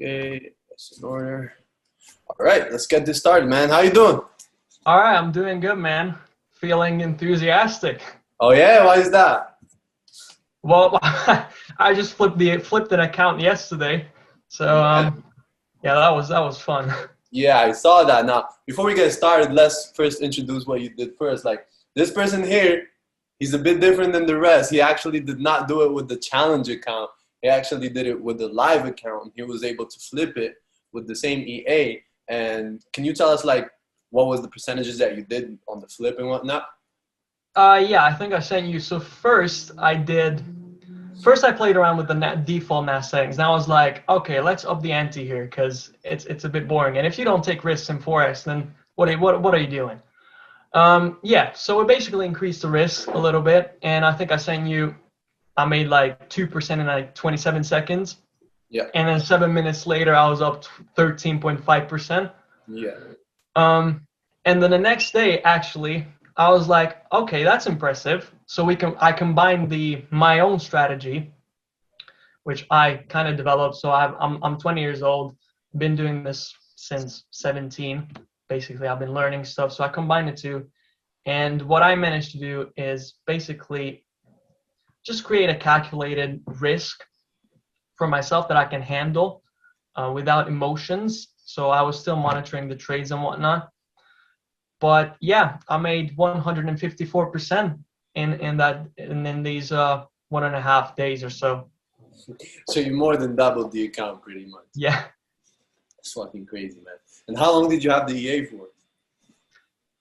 Okay, that's in order. All right, let's get this started, man. How you doing? All right, I'm doing good, man. Feeling enthusiastic. Oh yeah, why is that? Well, I just flipped an account yesterday, so Yeah, yeah, that was fun. yeah, I saw that. Now, before we get started, let's first introduce what you did first. Like this person here, he's a bit different than the rest. He actually did not do it with the challenge account. He actually did it with the live account. He was able to flip it with the same EA. And can you tell us like what was the percentages that you did on the flip and whatnot? Yeah, I think I sent you. So first I played around with the default NAS settings. Now I was like, okay, let's up the ante here because it's a bit boring. And if you don't take risks in Forex, then what are you doing? Yeah, so we basically increased the risk a little bit, and I think I sent you. I made like 2% in like 27 seconds. Yeah, And then 7 minutes later, I was up 13.5%. yeah, Um, and then the next day, actually, I was like, okay, that's impressive. So I combined my own strategy, which I kind of developed. So I'm 20 years old, been doing this since 17. Basically, I've been learning stuff. So I combined the two. And what I managed to do is basically just create a calculated risk for myself that I can handle without emotions. So I was still monitoring the trades and whatnot. But yeah, I made 154% in these 1.5 days or so. so you more than doubled the account pretty much. Yeah, It's fucking crazy, man. And how long did you have the EA for?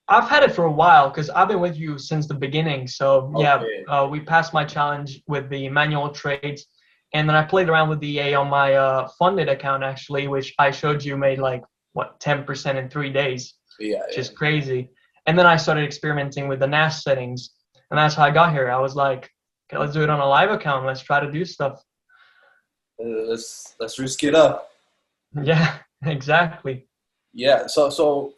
I've had it for a while because I've been with you since the beginning. So yeah, Okay. we passed my challenge with the manual trades, and then I played around with the EA on my funded account actually, which I showed you made like what 10% in 3 days, Yeah, which yeah. is crazy. And then I started experimenting with the NAS settings, and that's how I got here. I was like, okay, let's do it on a live account. Let's try to do stuff. Let's risk it up. Yeah, exactly. Yeah. So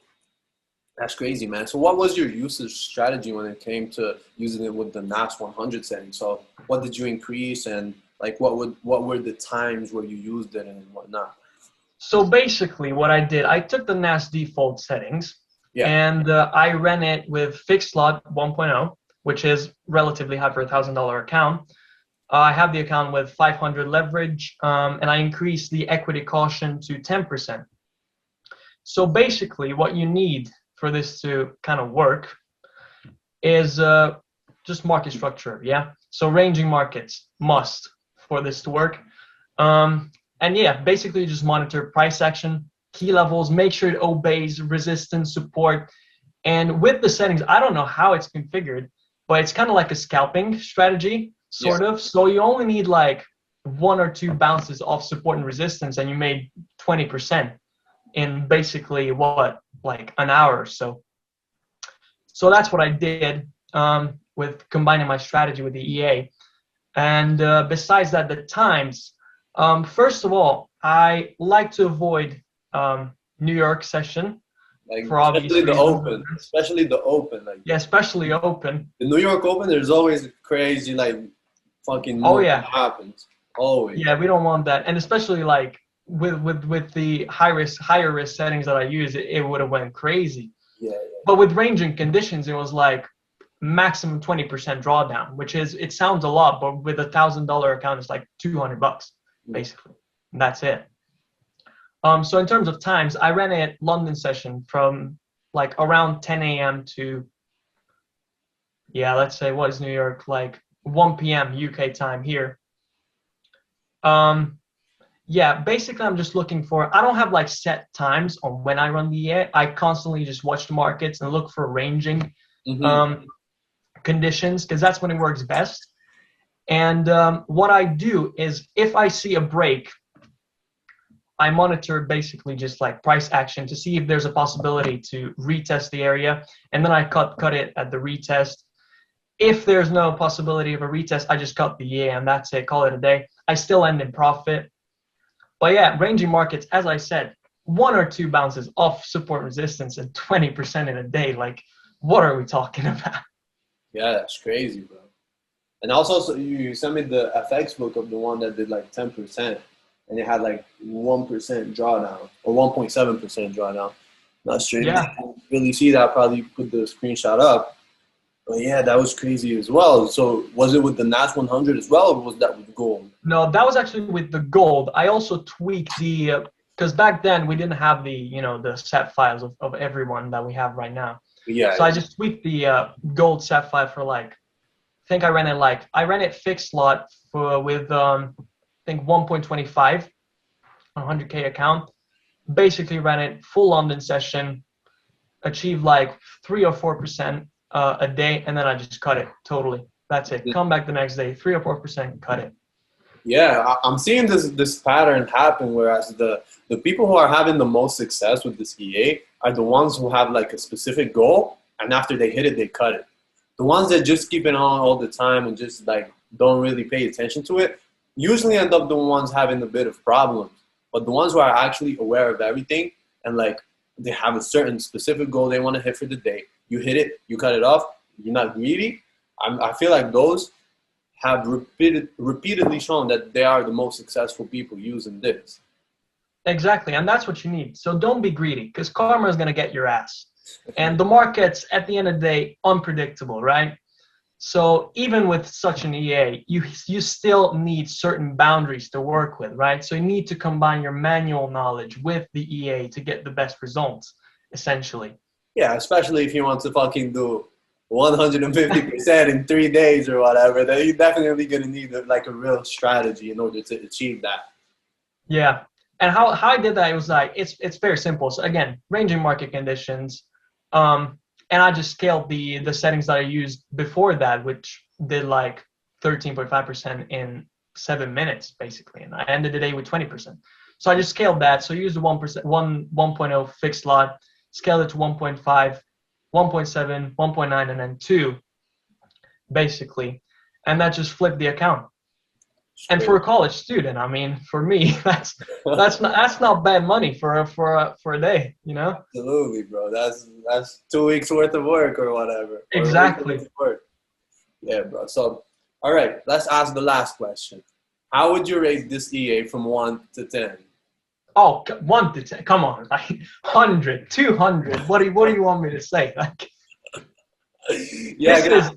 that's crazy, man. So what was your usage strategy when it came to using it with the NAS 100 setting? So what did you increase and like what were the times where you used it and whatnot? So basically, what I did, I took the NAS default settings Yeah. and I ran it with fixed slot 1.0, which is relatively high for $1,000 account. I have the account with 500 leverage, and I increased the equity caution to 10%. So basically, what you need for this to kind of work is just market structure, yeah? So ranging markets must for this to work. And yeah, basically just monitor price action, key levels, make sure it obeys resistance, support. And with the settings, I don't know how it's configured, but it's kind of like a scalping strategy, Yeah. sort of. So you only need like one or two bounces off support and resistance, and you made 20% in basically what, like an hour or so. So that's what I did with combining my strategy with the EA. And besides that, the times. First of all, I like to avoid New York session Like for obvious reasons. especially the open. Like Yeah, especially open. the New York Open, there's always crazy like fucking Oh move that yeah, happens. Always. yeah, we don't want that. And especially like with the higher risk settings that I use, it would have went crazy. Yeah, But with ranging conditions, it was like maximum 20% drawdown, which is, it sounds a lot, but with $1,000 account, it's like $200 yeah. basically. And that's it. So in terms of times, I ran a London session from like around 10 a.m. to, yeah, let's say what is New York, like 1 p.m. UK time here. Um, yeah, basically I'm just looking for, I don't have like set times on when I run the EA. I constantly just watch the markets and look for ranging Mm-hmm. um, conditions because that's when it works best. And what I do is if I see a break, I monitor basically just like price action to see if there's a possibility to retest the area, and then I cut it at the retest. If there's no possibility of a retest, I just cut the EA and that's it. Call it a day. I still end in profit. But yeah, ranging markets, as I said, one or two bounces off support resistance and 20% in a day. Like, what are we talking about? Yeah, that's crazy, bro. And also, so you sent me the FX book of the one that did like 10%. and it had like 1% drawdown or 1.7% drawdown. Not sure if you can really see that. Probably put the screenshot up. But yeah, that was crazy as well. So was it with the NAS 100 as well, or was that with gold? No, that was actually with the gold. I also tweaked the because back then we didn't have the the set files of everyone that we have right now. Yeah. So I just tweaked the gold set file for like, I think I ran it fixed lot for with I think 1.25 on 100K account. Basically ran it full London session, achieved like 3 or 4% a day, and then I just cut it totally. That's it. Come back the next day, 3 or 4%, cut it. Yeah, I'm seeing this pattern happen, whereas the people who are having the most success with this EA are the ones who have like a specific goal, and after they hit it, they cut it. The ones that just keep it on all the time and just like don't really pay attention to it usually end up the ones having a bit of problems. But the ones who are actually aware of everything and like they have a certain specific goal they want to hit for the day, you hit it, you cut it off, you're not greedy. I feel like those have repeatedly shown that they are the most successful people using this. Exactly, and that's what you need. So don't be greedy, because karma is going to get your ass. And the market's, at the end of the day, unpredictable, right? So even with such an EA, you still need certain boundaries to work with, right? So you need to combine your manual knowledge with the EA to get the best results, essentially. Yeah, especially if you want to fucking do 150% in 3 days or whatever, then you're definitely going to need like a real strategy in order to achieve that. Yeah. And how I did that, it was like, it's very simple. So again, ranging market conditions. And I just scaled the settings that I used before that, which did like 13.5% in 7 minutes, basically. And I ended the day with 20%. So I just scaled that. So I used the 1.0 fixed lot, scaled it to 1.5, 1.7, 1.9, and then 2, basically. And that just flipped the account. And for a college student, I mean, for me, that's not bad money for a day, you know. Absolutely, bro. That's 2 weeks worth of work or whatever. Exactly. Or yeah, bro. So, all right, let's ask the last question. How would you rate this EA from 1 to 10? Oh, 1 to 10. Come on, like 100, 200. What do you want me to say? Like, yeah,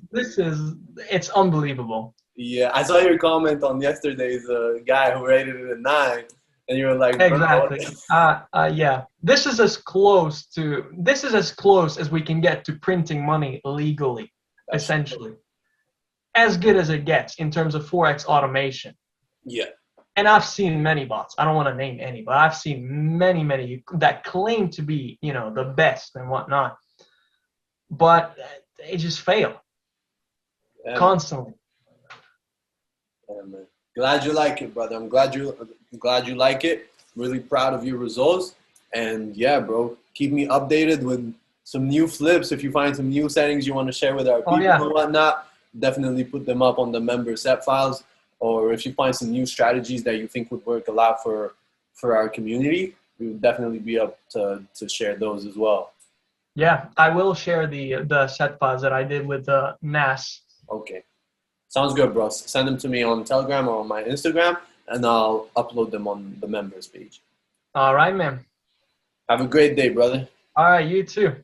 it's unbelievable. Yeah, I saw your comment on yesterday's guy who rated it a 9, and you were like, exactly. Yeah. This is as close as we can get to printing money legally, essentially. True. As good as it gets in terms of Forex automation. Yeah. And I've seen many bots. I don't want to name any, but I've seen many that claim to be, the best and whatnot. But they just fail. Yeah, constantly. Yeah, man. Glad you like it, brother. I'm glad you like it. Really proud of your results. And yeah, bro, keep me updated with some new flips. If you find some new settings you want to share with our people and whatnot, definitely put them up on the member set files. Or if you find some new strategies that you think would work a lot for our community, we would definitely be up to share those as well. Yeah, I will share the set files that I did with the NAS. Okay. Sounds good, bro. Send them to me on Telegram or on my Instagram, and I'll upload them on the members page. All right, man. Have a great day, brother. All right, you too.